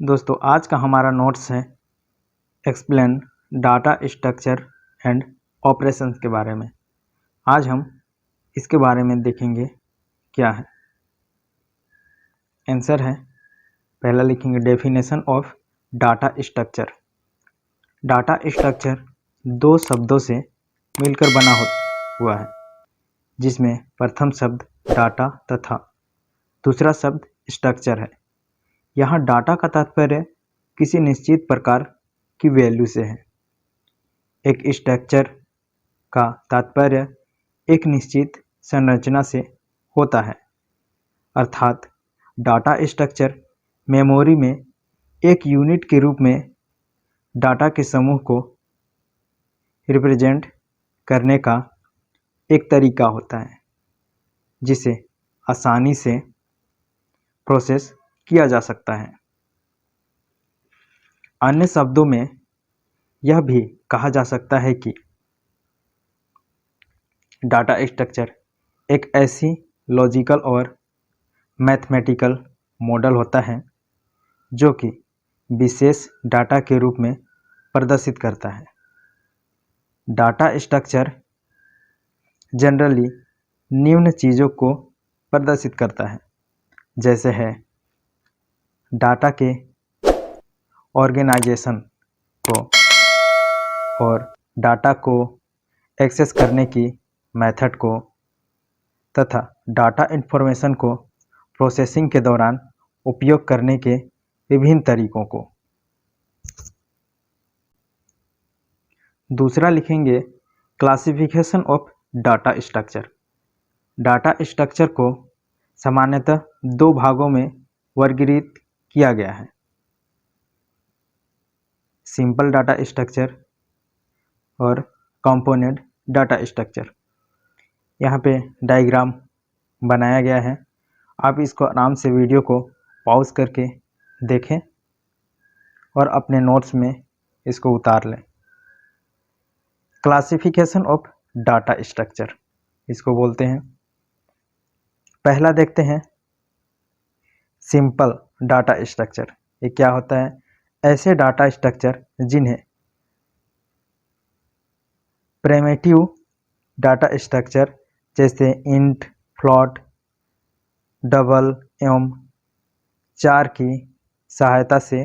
दोस्तों आज का हमारा नोट्स है explain data structure and operations के बारे में। आज हम इसके बारे में देखेंगे क्या है। आंसर है, पहला लिखेंगे definition of data structure. Data structure दो शब्दों से मिलकर बना हुआ है, जिसमें प्रथम शब्द डाटा तथा दूसरा शब्द स्ट्रक्चर है। यहाँ डाटा का तात्पर्य किसी निश्चित प्रकार की वैल्यू से है। एक स्ट्रक्चर का तात्पर्य एक निश्चित संरचना से होता है, अर्थात डाटा स्ट्रक्चर मेमोरी में एक यूनिट के रूप में डाटा के समूह को रिप्रेजेंट करने का एक तरीका होता है, जिसे आसानी से प्रोसेस किया जा सकता है। अन्य शब्दों में यह भी कहा जा सकता है कि डाटा स्ट्रक्चर एक ऐसी लॉजिकल और मैथमेटिकल मॉडल होता है जो कि विशेष डाटा के रूप में प्रदर्शित करता है। डाटा स्ट्रक्चर जनरली निम्न चीज़ों को प्रदर्शित करता है, जैसे है डाटा के ऑर्गेनाइजेशन को और डाटा को एक्सेस करने की मेथड को तथा डाटा इंफॉर्मेशन को प्रोसेसिंग के दौरान उपयोग करने के विभिन्न तरीकों को। दूसरा लिखेंगे classification of data structure. Data structure को सामान्यतः दो भागों में वर्गीकृत किया गया है, सिंपल डाटा स्ट्रक्चर और कंपोनेंट डाटा स्ट्रक्चर। यहाँ पे डायग्राम बनाया गया है, आप इसको आराम से वीडियो को पॉज करके देखें और अपने नोट्स में इसको उतार लें। क्लासिफिकेशन ऑफ डाटा स्ट्रक्चर इसको बोलते हैं। पहला देखते हैं सिंपल डाटा स्ट्रक्चर। ये क्या होता है? ऐसे डाटा स्ट्रक्चर जिन्हें प्रिमिटिव डाटा स्ट्रक्चर जैसे इंट, फ्लोट, डबल एवं चार की सहायता से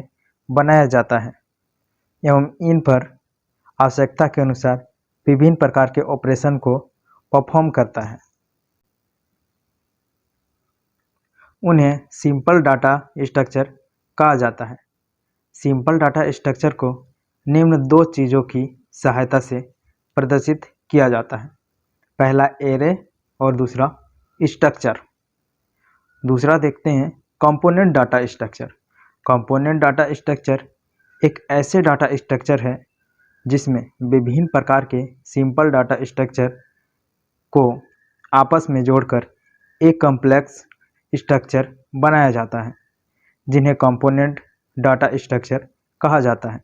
बनाया जाता है एवं इन पर आवश्यकता के अनुसार विभिन्न प्रकार के ऑपरेशन को परफॉर्म करता है। उन्हें सिंपल डाटा स्ट्रक्चर कहा जाता है। सिंपल डाटा स्ट्रक्चर को निम्न दो चीज़ों की सहायता से प्रदर्शित किया जाता है, पहला एरे और दूसरा स्ट्रक्चर। दूसरा देखते हैं component data structure. Component data structure एक ऐसे डाटा स्ट्रक्चर है जिसमें विभिन्न प्रकार के सिंपल डाटा स्ट्रक्चर को आपस में जोड़कर एक कॉम्प्लेक्स स्ट्रक्चर बनाया जाता है, जिन्हें कंपोनेंट डाटा स्ट्रक्चर कहा जाता है।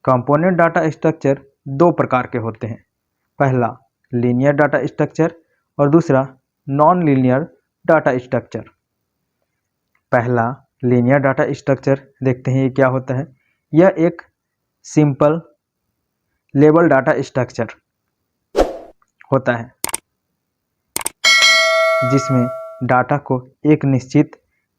कंपोनेंट डाटा स्ट्रक्चर दो प्रकार के होते हैं, पहला लीनियर डाटा स्ट्रक्चर और दूसरा नॉन लीनियर डाटा स्ट्रक्चर। पहला लीनियर डाटा स्ट्रक्चर देखते हैं, ये क्या होता है। यह एक सिंपल लेबल डाटा स्ट्रक्चर होता है जिसमें डाटा को एक निश्चित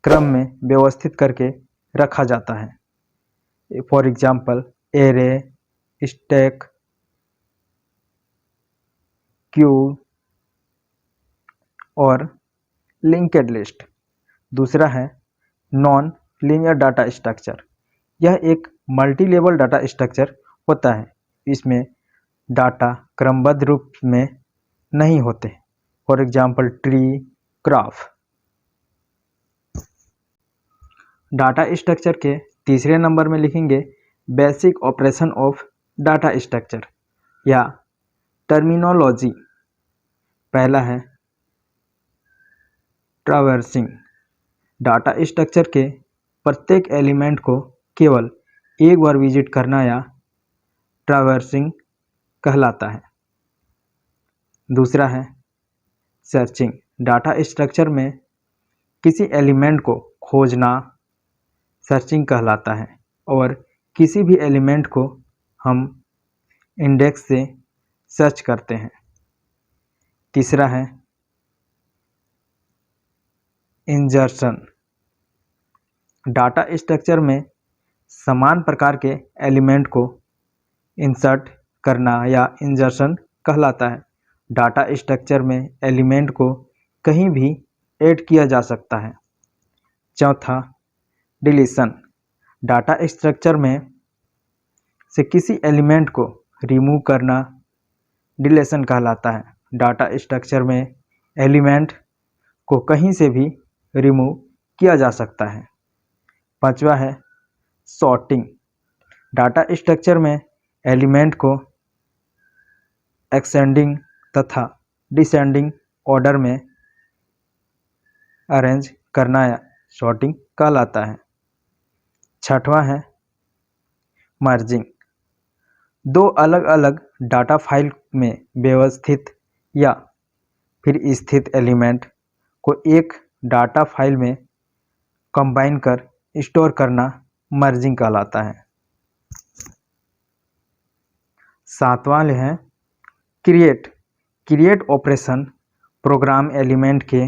क्रम में व्यवस्थित करके रखा जाता है। For example array, stack, Q और लिंक्ड लिस्ट। दूसरा है नॉन लीनियर डाटा स्ट्रक्चर। यह एक मल्टी लेवल डाटा स्ट्रक्चर होता है। इसमें डाटा क्रमबद्ध रूप में नहीं होते, for example tree, graph. Data structure के तीसरे नंबर में लिखेंगे basic operation of data structure या टर्मिनोलॉजी। पहला है ट्रैवर्सिंग। डाटा स्ट्रक्चर के प्रत्येक एलिमेंट को केवल एक बार विजिट करना या ट्रैवर्सिंग कहलाता है। दूसरा है सर्चिंग। डाटा स्ट्रक्चर में किसी एलिमेंट को खोजना, सर्चिंग कहलाता है और किसी भी एलिमेंट को हम इंडेक्स से सर्च करते हैं। तीसरा है इंजर्शन। डाटा स्ट्रक्चर में समान प्रकार के एलिमेंट को इंसर्ट करना या इंजर्शन कहलाता है। डाटा स्ट्रक्चर में एलिमेंट को कहीं भी ऐड किया जा सकता है। चौथा डिलीशन। डाटा स्ट्रक्चर में से किसी एलिमेंट को रिमूव करना डिलीशन कहलाता है। डाटा स्ट्रक्चर में एलिमेंट को कहीं से भी रिमूव किया जा सकता है। पांचवा है सॉर्टिंग। डाटा स्ट्रक्चर में एलिमेंट को एक्सेंडिंग तथा डिसेंडिंग ऑर्डर में अरेंज करना या सॉर्टिंग कहलाता है। छठवां है मर्जिंग। दो अलग अलग डाटा फाइल में व्यवस्थित या फिर स्थित एलिमेंट को एक डाटा फाइल में कंबाइन कर स्टोर करना मर्जिंग कहलाता है। सातवां है create. Create operation program element के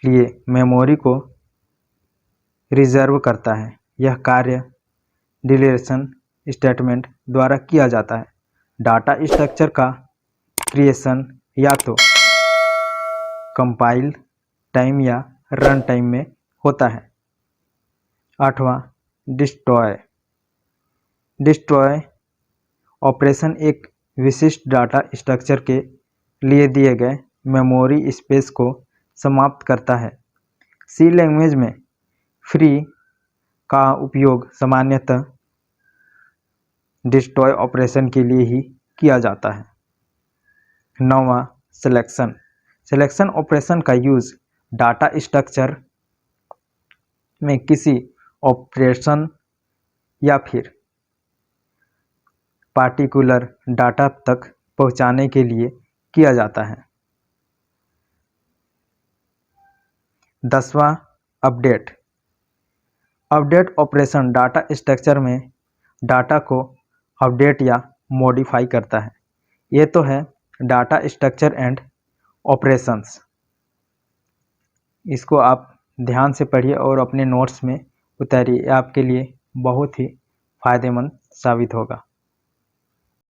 लिए मेमोरी को रिजर्व करता है। यह कार्य डिलीशन स्टेटमेंट द्वारा किया जाता है। डाटा स्ट्रक्चर का क्रिएशन या तो कंपाइल टाइम या रन टाइम में होता है। आठवां डिस्ट्रॉय। डिस्ट्रॉय ऑपरेशन एक विशिष्ट डाटा स्ट्रक्चर के लिए दिए गए मेमोरी स्पेस को समाप्त करता है। सी लैंग्वेज में फ्री का उपयोग सामान्यतः डिस्ट्रॉय ऑपरेशन के लिए ही किया जाता है। नौवां सिलेक्शन। सिलेक्शन ऑपरेशन का यूज़ डाटा स्ट्रक्चर में किसी ऑपरेशन या फिर पार्टिकुलर डाटा तक पहुंचाने के लिए किया जाता है। 10वां update. Update operation data structure में डाटा को अपडेट या मॉडिफाई करता है। ये तो है डाटा स्ट्रक्चर एंड ऑपरेशंस। इसको आप ध्यान से पढ़िए और अपने नोट्स में उतारिए। आपके लिए बहुत ही फ़ायदेमंद साबित होगा।